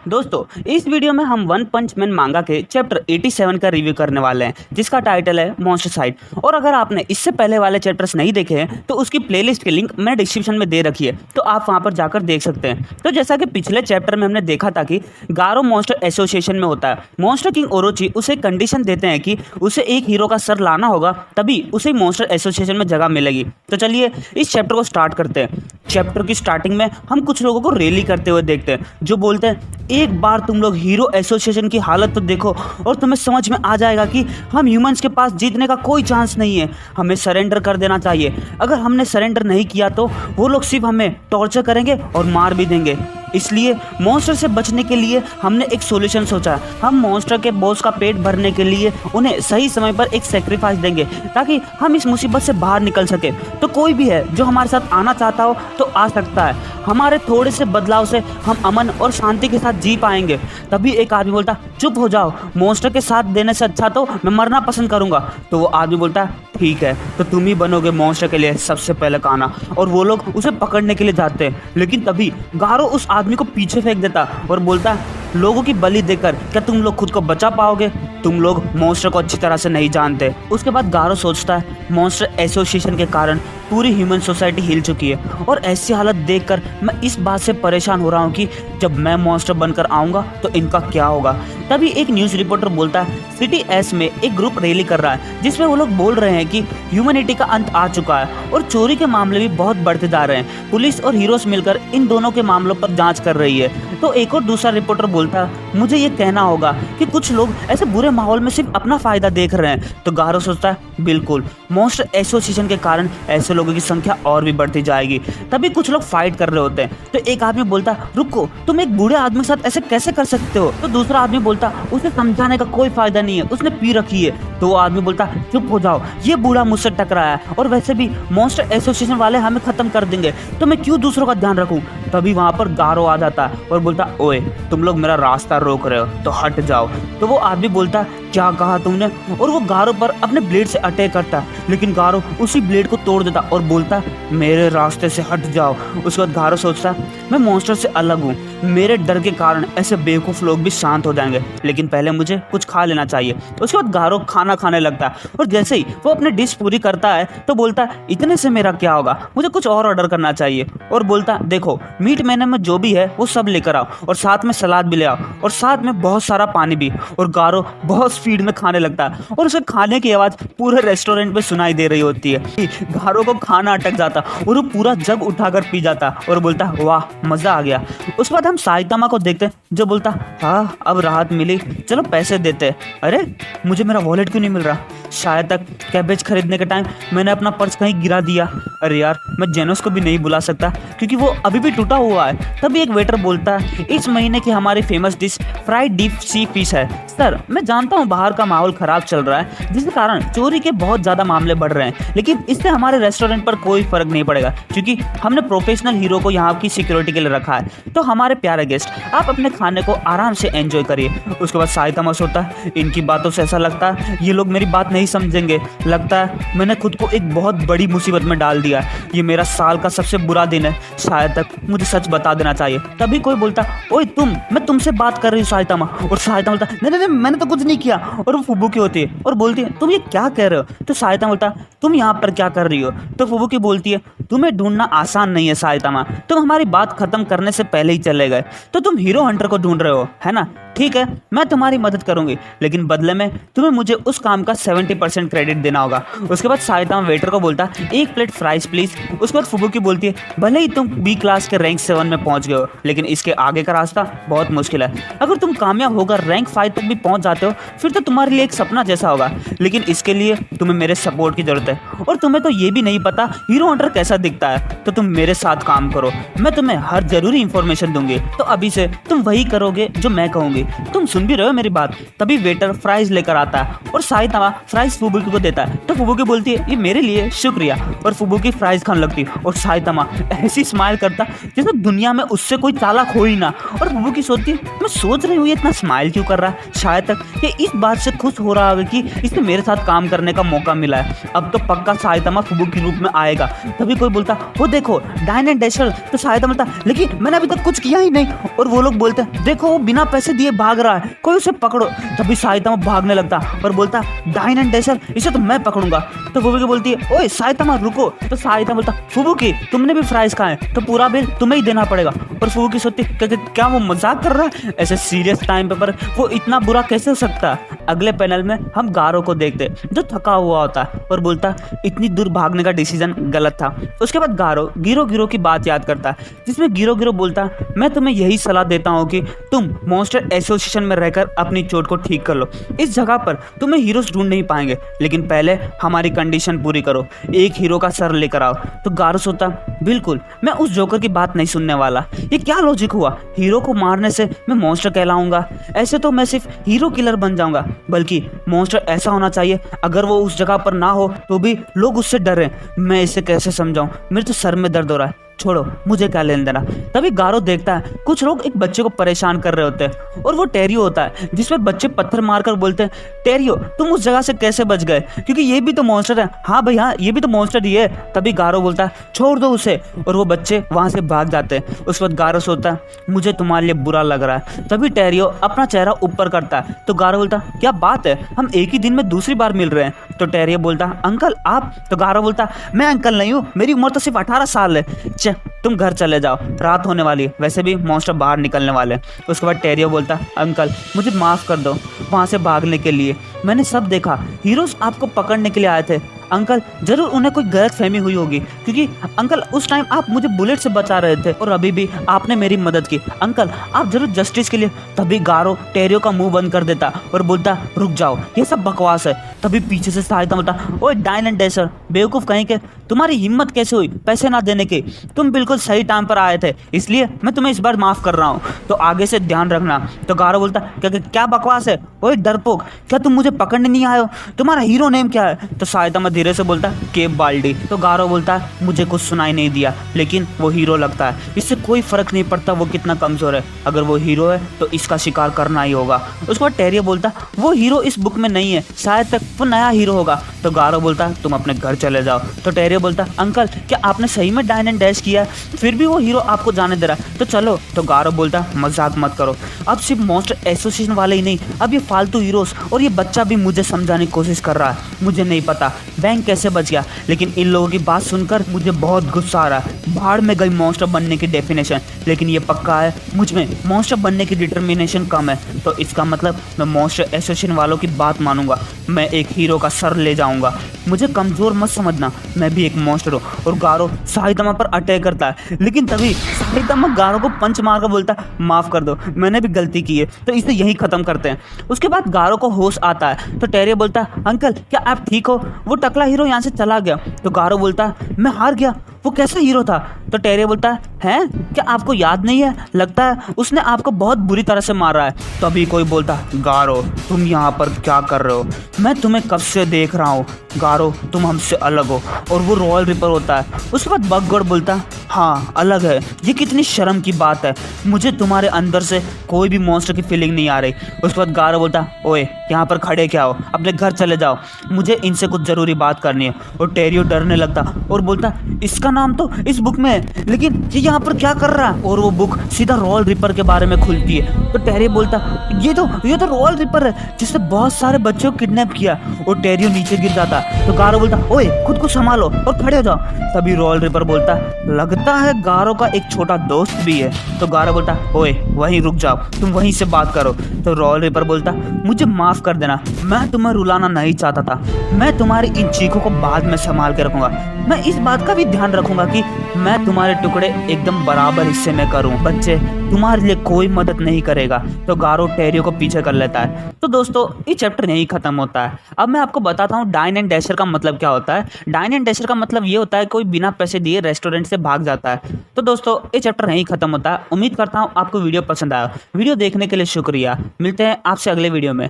दोस्तों इस वीडियो में हम वन पंच मैन मांगा के चैप्टर 87 का रिव्यू करने वाले हैं जिसका टाइटल है मॉन्स्टरसाइड। और अगर आपने इससे पहले वाले चैप्टर्स नहीं देखे हैं तो उसकी प्लेलिस्ट की लिंक मैंने डिस्क्रिप्शन में दे रखी है, तो आप वहां पर जाकर देख सकते हैं। तो जैसा कि पिछले चैप्टर में हमने देखा था कि गारो मॉन्स्टर एसोसिएशन में होता है। मॉन्स्टर किंग ओरोची उसे कंडीशन देते हैं कि उसे एक हीरो का सर लाना होगा तभी उसे मॉन्स्टर एसोसिएशन में जगह मिलेगी। तो चलिए इस चैप्टर को स्टार्ट करते हैं। चैप्टर की स्टार्टिंग में हम कुछ लोगों को रैली करते हुए देखते हैं जो बोलते हैं एक बार तुम लोग हीरो एसोसिएशन की हालत तो देखो और तुम्हें समझ में आ जाएगा कि हम ह्यूमंस के पास जीतने का कोई चांस नहीं है, हमें सरेंडर कर देना चाहिए। अगर हमने सरेंडर नहीं किया तो वो लोग सिर्फ हमें टॉर्चर करेंगे और मार भी देंगे। इसलिए मॉन्स्टर से बचने के लिए हमने एक सॉल्यूशन सोचा। हम मॉन्स्टर के बॉस का पेट भरने के लिए उन्हें सही समय पर एक सेक्रीफाइस देंगे ताकि हम इस मुसीबत से बाहर निकल सके। तो कोई भी है जो हमारे साथ आना चाहता हो तो आ सकता है। हमारे थोड़े से बदलाव से हम अमन और शांति के साथ जी पाएंगे। तभी एक आदमी बोलता चुप हो जाओ, मॉन्स्टर के साथ देने से अच्छा तो मैं मरना पसंद करूंगा। तो वो आदमी बोलता ठीक है, तो तुम ही बनोगे मॉन्स्टर के लिए सबसे पहले खाना। और वो लोग उसे पकड़ने के लिए जाते हैं, लेकिन तभी गारो उस आदमी को पीछे फेंक देता और बोलता लोगों की बलि देकर क्या तुम लोग खुद को बचा पाओगे? तुम लोग मॉन्स्टर को अच्छी तरह से नहीं जानते। उसके बाद गारो सोचता है मॉन्स्टर एसोसिएशन के कारण पूरी ह्यूमन सोसाइटी हिल चुकी है और ऐसी हालत देखकर मैं इस बात से परेशान हो रहा हूँ कि जब मैं मॉन्स्टर बनकर आऊँगा तो इनका क्या होगा। तभी एक न्यूज़ रिपोर्टर बोलता है सिटी एस में एक ग्रुप रैली कर रहा है जिसमें वो लोग बोल रहे हैं कि ह्यूमैनिटी का अंत आ चुका है और चोरी के मामले भी बहुत बढ़ते जा रहे हैं। पुलिस और हीरोज मिलकर इन दोनों के मामलों पर जांच कर रही है। तो एक और दूसरा रिपोर्टर बोलता है मुझे ये कहना होगा कि कुछ लोग ऐसे बुरे माहौल में सिर्फ अपना फायदा देख रहे हैं। तो गारो सोचता है बिल्कुल, मॉन्स्टर एसोसिएशन के कारण ऐसे लोगों की संख्या और भी बढ़ती जाएगी। तभी कुछ लोग फाइट कर रहे होते हैं। तो एक आदमी बोलता रुको, तुम एक बूढ़े आदमी के साथ ऐसे कैसे कर सकते हो? तो दूसरा आदमी बोलता उसे समझाने का कोई फायदा नहीं है, उसने पी रखी है। तो वो आदमी बोलता चुप हो जाओ, ये बूढ़ा मुझसे टकराया है और वैसे भी मॉन्स्टर एसोसिएशन वाले हमें खत्म कर देंगे, तो मैं क्यों दूसरों का ध्यान रखूं? तभी वहां पर गारो आ जाता है और बोलता ओए तुम लोग मेरा रास्ता रोक रहे हो तो हट जाओ। तो वो आदमी बोलता क्या कहा तुमने? और वो गारो पर अपने ब्लेड से अटैक करता है, लेकिन गारो उसी ब्लेड को तोड़ देता और बोलता मेरे रास्ते से हट जाओ। उसके बाद गारो सोचता मैं मॉन्स्टर से अलग हूँ, मेरे डर के कारण ऐसे बेवकूफ़ लोग भी शांत हो जाएंगे, लेकिन पहले मुझे कुछ खा लेना चाहिए। उसके बाद गारो खाना खाने लगता है और जैसे ही वो अपनी डिश पूरी करता है तो बोलता है इतने से मेरा क्या होगा, मुझे कुछ और ऑर्डर करना चाहिए। और बोलता देखो मीट मेन्यू में जो भी है वो सब लेकर आओ और साथ में सलाद भी ले आओ और साथ में बहुत सारा पानी भी। और गारो बहुत स्पीड में खाने लगता है और उसे खाने की आवाज़ पूरे रेस्टोरेंट में सुनाई दे रही होती है। गारो को खाना अटक जाता और वो पूरा जग उठाकर पी जाता और बोलता वाह मज़ा आ गया। उसके बाद हम साइतामा को देखते हैं जो बोलता हाँ अब राहत मिली, चलो पैसे देते हैं। अरे मुझे मेरा वॉलेट क्यों नहीं मिल रहा? शायद तक कैबेज खरीदने के टाइम मैंने अपना पर्स कहीं गिरा दिया। अरे यार मैं जेनोस को भी नहीं बुला सकता क्योंकि वो अभी भी टूटा हुआ है। तभी एक वेटर बोलता है इस महीने की हमारी famous dish fried deep sea fish है। सर मैं जानता हूँ बाहर का माहौल खराब चल रहा है जिसके कारण चोरी के बहुत ज़्यादा मामले बढ़ रहे हैं, लेकिन इससे हमारे रेस्टोरेंट पर कोई फर्क नहीं पड़ेगा क्योंकि हमने प्रोफेशनल हीरो को यहाँ की सिक्योरिटी के लिए रखा है। तो हमारे प्यारे गेस्ट आप अपने खाने को आराम से एंजॉय करिए। उसके बाद साइतामा सोचता है इनकी बातों से ऐसा लगता है ये लोग मेरी बात नहीं समझेंगे, लगता है मैंने खुद को एक बहुत बड़ी मुसीबत में डाल दिया। ये मेरा साल का सबसे बुरा दिन है, शायद तक मुझे सच बता देना चाहिए। तभी कोई बोलता ओए मैं तुमसे बात कर रही हूँ साइतामा। और साइतामा बोलता नहीं नहीं मैंने तो कुछ नहीं किया। और वो फुबुकी होती है और बोलती है तुम ये क्या कह रहे हो? तो साइतामा बोलता तुम यहाँ पर क्या कर रही हो? तो फुबुकी बोलती है तुम्हें ढूंढना आसान नहीं है साइतामा, तुम हमारी बात खत्म करने से पहले ही चले गए, तो तुम हीरो हंटर को ढूंढ रहे हो है ना? ठीक है मैं तुम्हारी मदद करूंगी, लेकिन बदले में तुम्हें मुझे उस काम का 70% क्रेडिट देना होगा। उसके बाद साइतामा वेटर को बोलता एक प्लेट फ्राइज प्लीज। उसके बाद फुबुकी बोलती है भले ही तुम बी क्लास के रैंक 7 में पहुंच गए हो, लेकिन इसके आगे का रास्ता बहुत मुश्किल है। अगर तुम कामयाब होकर रैंक 5 तक भी पहुंच जाते हो फिर तो तुम्हारे लिए एक सपना जैसा होगा, लेकिन इसके लिए तुम्हें मेरे सपोर्ट की जरूरत है। और तुम्हें तो ये भी नहीं पता हीरो हंटर कैसा दिखता है, तो तुम मेरे साथ काम करो, मैं तुम्हें हर जरूरी इंफॉर्मेशन दूंगी। तो अभी से तुम वही करोगे जो मैं कहूंगी। होगी, तुम सुन भी रहे हो मेरी बात। तभी वेटर फ्राइज लेकर आता है और साइतामा फ्राइज फुबुकी को देता है। तो फुबुकी बोलती है ये मेरे लिए, शुक्रिया। और फुबुकी फ्राइज खाने लगती है और साइतामा ऐसी स्माइल करता जैसे दुनिया में उससे कोई चालाक हो ही ना। और फुबुकी सोचती है मैं सोच रही हूँ ये इतना स्माइल क्यों कर रहा है, शायद तक ये इस बात से खुश हो रहा होगा कि इसने मेरे साथ काम करने का मौका मिला है। अब तो पक्का साइतामा फुबुकी रूप में आएगा। तभी कोई बोलता वो देखो डाइन एंड डैशर। तो साइतामा बोलता लेकिन मैंने अभी तक कुछ किया ही नहीं। और वो लोग बोलते हैं देखो वो बिना पैसे दिए भाग रहा है, कोई उसे पकड़ो। तभी साइतामा भागने लगता और बोलता डाइन एंड डैशर इसे तो मैं पकड़ूंगा। तो फुबुकी बोलती है ओए साइतामा रुको। तो साइतामा बोलता फुबुकी तुमने भी फ्राइज खाए तो पूरा बिल तुम्हें ही देना पड़ेगा। और फुबुकी सोचती क्या वो मजाक कर रहा है, ऐसे सीरियस टाइम पे पर वो इतना बुरा कैसे हो सकता है। अगले पैनल में हम गारो को देखते जो थका हुआ होता है और बोलता इतनी दूर भागने का डिसीजन गलत था। उसके बाद गारो गिरो की बात याद करता है जिसमें गिरो बोलता मैं तुम्हें यही सलाह देता हूँ कि तुम मॉन्स्टर एसोसिएशन में रहकर अपनी चोट को ठीक कर लो। इस जगह पर तुम्हें हीरोज ढूंढ नहीं पाएंगे, लेकिन पहले हमारी कंडीशन पूरी करो, एक हीरो का सर लेकर आओ। तो गारो सोचता बिल्कुल मैं उस जोकर की बात नहीं सुनने वाला, ये क्या लॉजिक हुआ, हीरो को मारने से मैं मॉन्स्टर कहलाऊंगा, ऐसे तो मैं सिर्फ हीरो किलर बन जाऊंगा। बल्कि मॉन्स्टर ऐसा होना चाहिए अगर वो उस जगह पर ना हो तो भी लोग उससे डरें। मैं इसे कैसे समझाऊं, मेरे तो सर में दर्द हो रहा है, छोड़ो मुझे क्या लेन देना। तभी गारो देखता है कुछ लोग एक बच्चे को परेशान कर रहे होते हैं और वो टेरियो होता है जिस पर बच्चे पत्थर मारकर बोलते हैं टेरियो तुम उस जगह से कैसे बच गए, क्योंकि ये भी तो मॉन्स्टर है। हाँ भाई हाँ ये भी तो मॉन्स्टर ही है। तभी गारो बोलता है छोड़ दो उसे और वो बच्चे वहां से भाग जाते हैं। उस वक्त गारो सोचता है मुझे तुम्हारे लिए बुरा लग रहा है। तभी टेरियो अपना चेहरा ऊपर करता है तो गारो बोलता क्या बात है, हम एक ही दिन में दूसरी बार मिल रहे हैं। तो टेरियो बोलता अंकल आप। तो गारो बोलता मैं अंकल नहीं हूँ, मेरी उम्र तो सिर्फ 18 साल है, तुम घर चले जाओ, रात होने वाली है, वैसे भी मॉन्स्टर बाहर निकलने वाले हैं। उसके बाद टेरियो बोलता अंकल मुझे माफ़ कर दो वहाँ से भागने के लिए, मैंने सब देखा, हीरोज आपको पकड़ने के लिए आए थे। अंकल जरूर उन्हें कोई गलत फहमी हुई होगी, क्योंकि अंकल उस टाइम आप मुझे बुलेट से बचा रहे थे और अभी भी आपने मेरी मदद की, अंकल आप जरूर जस्टिस के लिए। तभी गारो टेरियो का मुंह बंद कर देता और बोलता रुक जाओ ये सब बकवास है। तभी पीछे से सहायता बोलता ओए डाइन एंड डैशर बेवकूफ़ कहीं के, तुम्हारी हिम्मत कैसे हुई पैसे ना देने की, तुम बिल्कुल सही टाइम पर आए थे इसलिए मैं तुम्हें इस बार माफ़ कर रहा हूँ, तो आगे से ध्यान रखना। तो गारो बोलता क्या बकवास है, ओए डरपोक क्या तुम मुझे पकड़ने नहीं आए हो, तुम्हारा हीरो नेम क्या है। तो साइतामा धीरे से बोलता केप बाल्डी। तो गारो बोलता है मुझे कुछ सुनाई नहीं दिया, लेकिन वो हीरो लगता है, इससे कोई फर्क नहीं पड़ता वो कितना कमजोर है, अगर वो हीरो है तो इसका शिकार करना ही होगा। उसके बाद टेरियो बोलता वो हीरो इस बुक में नहीं है, शायद तक वो नया हीरो होगा। तो गारो बोलता तुम अपने घर चले जाओ। तो टेरियो बोलता अंकल क्या आपने सही में डाइन एंड डैश किया, फिर भी वो हीरो आपको जाने दे रहा है, तो चलो। तो गारो बोलता मजाक मत करो, अब सिर्फ मॉन्स्टर एसोसिएशन वाले ही नहीं, अब ये फालतू हीरोज और ये बच्चा भी मुझे समझाने की कोशिश कर रहा है। मुझे नहीं पता बैंक कैसे बच गया, लेकिन इन लोगों की बात सुनकर मुझे बहुत गुस्सा आ रहा है। भाड़ में गई मॉन्स्टर बनने की डेफिनेशन, लेकिन ये पक्का है मुझ में मॉन्स्टर बनने की डिटर्मिनेशन कम है, तो इसका मतलब मैं मॉन्स्टर एसोसिएशन वालों की बात मानूंगा, मैं एक हीरो का सर ले जाऊंगा, मुझे कमजोर मत समझना, मैं भी एक मॉन्स्टर हूँ। और गारो साइतामा पर अटैक करता है, लेकिन तभी साइतामा गारो को पंच मारकर बोलता माफ कर दो मैंने भी गलती की है, तो इसे यही खत्म करते हैं। उसके बाद गारो को होश आता है तो टेरियो बोलता अंकल क्या आप ठीक हो, वो टकला हीरो यहाँ से चला गया। तो गारो बोलता मैं हार गया, वो कैसा हीरो था। तो टेरियो बोलता है क्या आपको याद नहीं है, लगता है उसने आपको बहुत बुरी तरह से मारा है। तभी कोई बोलता गारो तुम यहाँ पर क्या कर रहे हो, मैं तुम्हें कब से देख रहा हूँ, गारो तुम हमसे अलग हो, और वो रॉयल रिपर होता है। उसके बाद बगगोड बोलता हाँ अलग है, ये कितनी शर्म की बात है, मुझे तुम्हारे अंदर से कोई भी मॉन्स्टर की फीलिंग नहीं आ रही। उसके बाद गारो बोलता ओए यहाँ पर खड़े क्या हो, अपने घर चले जाओ, मुझे इनसे कुछ ज़रूरी बात करनी है। और टेरियो डरने लगता और बोलता इसका नाम तो इस बुक में है, लेकिन ये यहाँ पर क्या कर रहा है। और वो बुक सीधा रॉयल रिपर के बारे में खुलती है। तो टेरियो बोलता ये तो रॉयल रिपर है जिसने बहुत सारे बच्चों को किडनैप किया। और टेरियो नीचे गिर जाता। तो गारो बोलता ओए खुद को संभालो और खड़े हो जाओ। तभी रॉयल रिपर बोलता लगता है गारो का एक छोटा दोस्त भी है। तो गारो बोलता ओए वहीं रुक जाओ, तुम वहीं से बात करो। तो रॉयल रिपर बोलता मुझे माफ कर देना, मैं तुम्हें रुलाना नहीं चाहता था, मैं तुम्हारी इन चीखों को बाद में संभाल के रखूंगा, मैं इस बात का भी ध्यान रखूंगा कि मैं तुम्हारे टुकड़े एकदम बराबर हिस्से में करूं। बच्चे, तुम्हारे लिए कोई मदद नहीं करेगा। तो गारो टेरियो को पीछे कर लेता है। तो दोस्तों ये चैप्टर यहीं खत्म होता है। अब मैं आपको बताता हूँ डाइन एंड डैशर का मतलब क्या होता है। डाइन एंड डैशर का मतलब ये होता है कोई बिना पैसे दिए रेस्टोरेंट से भाग जाता है। तो दोस्तों ये चैप्टर यहीं खत्म होता है। उम्मीद करता हूँ आपको वीडियो पसंद आया। वीडियो देखने के लिए शुक्रिया। मिलते हैं आपसे अगले वीडियो में।